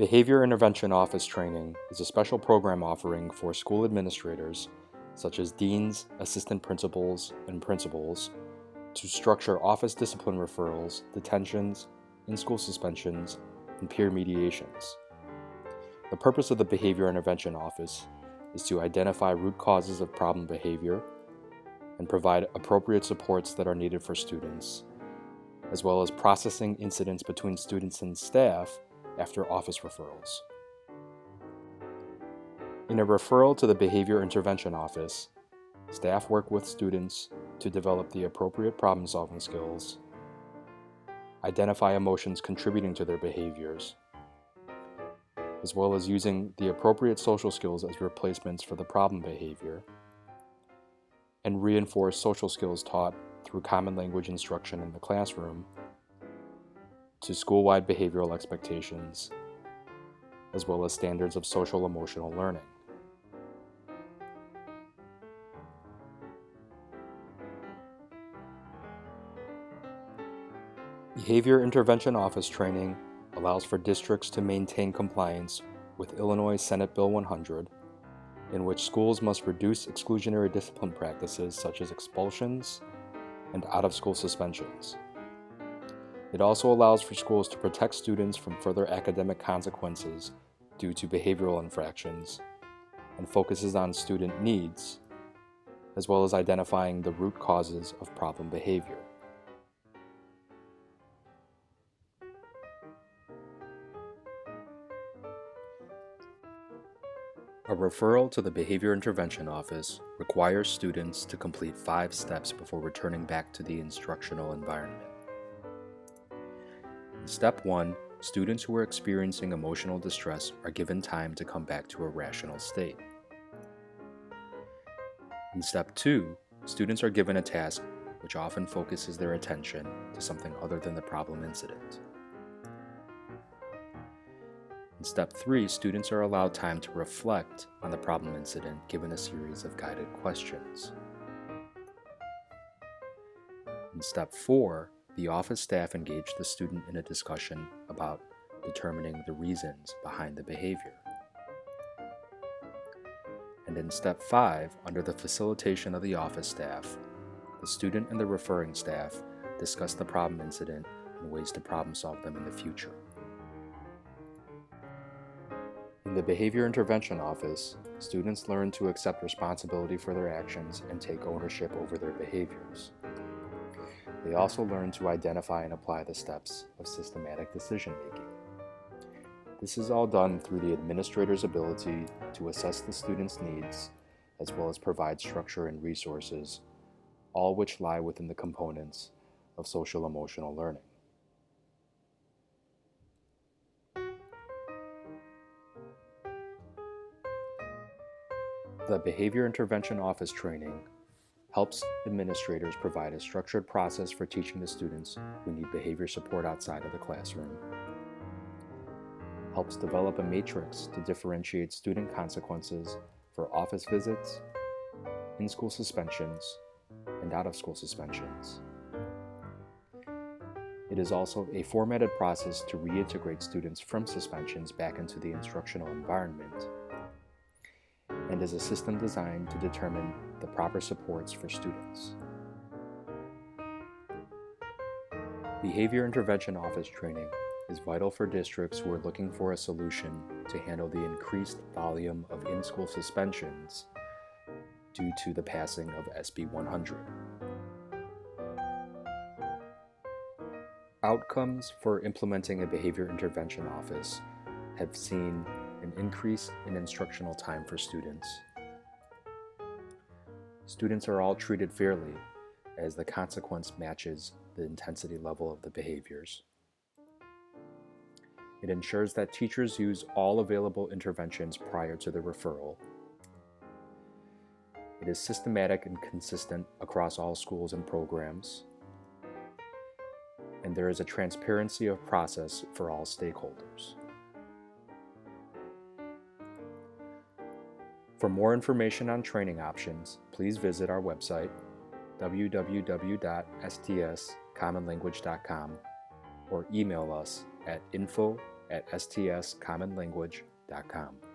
Behavior Intervention Office Training is a special program offering for school administrators, such as deans, assistant principals, and principals, to structure office discipline referrals, detentions, in-school suspensions, and peer mediations. The purpose of the Behavior Intervention Office is to identify root causes of problem behavior and provide appropriate supports that are needed for students, as well as processing incidents between students and staff after office referrals. In a referral to the Behavior Intervention Office, staff work with students to develop the appropriate problem-solving skills, identify emotions contributing to their behaviors, as well as using the appropriate social skills as replacements for the problem behavior, and reinforce social skills taught through common language instruction in the classroom to school-wide behavioral expectations, as well as standards of social emotional learning. Behavior Intervention Office training allows for districts to maintain compliance with Illinois Senate Bill 100, in which schools must reduce exclusionary discipline practices such as expulsions and out-of-school suspensions. It also allows for schools to protect students from further academic consequences due to behavioral infractions and focuses on student needs, as well as identifying the root causes of problem behavior. A referral to the Behavior Intervention Office requires students to complete 5 steps before returning back to the instructional environment. In Step 1, students who are experiencing emotional distress are given time to come back to a rational state. In Step 2, students are given a task which often focuses their attention to something other than the problem incident. In Step 3, students are allowed time to reflect on the problem incident given a series of guided questions. In Step 4, the office staff engage the student in a discussion about determining the reasons behind the behavior. And in Step 5, under the facilitation of the office staff, the student and the referring staff discuss the problem incident and ways to problem solve them in the future. In the Behavior Intervention Office, students learn to accept responsibility for their actions and take ownership over their behaviors. They also learn to identify and apply the steps of systematic decision-making. This is all done through the administrator's ability to assess the student's needs, as well as provide structure and resources, all which lie within the components of social emotional learning. The Behavior Intervention Office training helps administrators provide a structured process for teaching the students who need behavior support outside of the classroom, helps develop a matrix to differentiate student consequences for office visits, in-school suspensions, and out-of-school suspensions. It is also a formatted process to reintegrate students from suspensions back into the instructional environment, and is a system designed to determine the proper supports for students. Behavior Intervention Office training is vital for districts who are looking for a solution to handle the increased volume of in-school suspensions due to the passing of SB 100. Outcomes for implementing a Behavior Intervention Office have seen an increase in instructional time for students. Students are all treated fairly as the consequence matches the intensity level of the behaviors. It ensures that teachers use all available interventions prior to the referral. It is systematic and consistent across all schools and programs. And there is a transparency of process for all stakeholders. For more information on training options, please visit our website, www.stscommonlanguage.com, or email us at info at stscommonlanguage.com.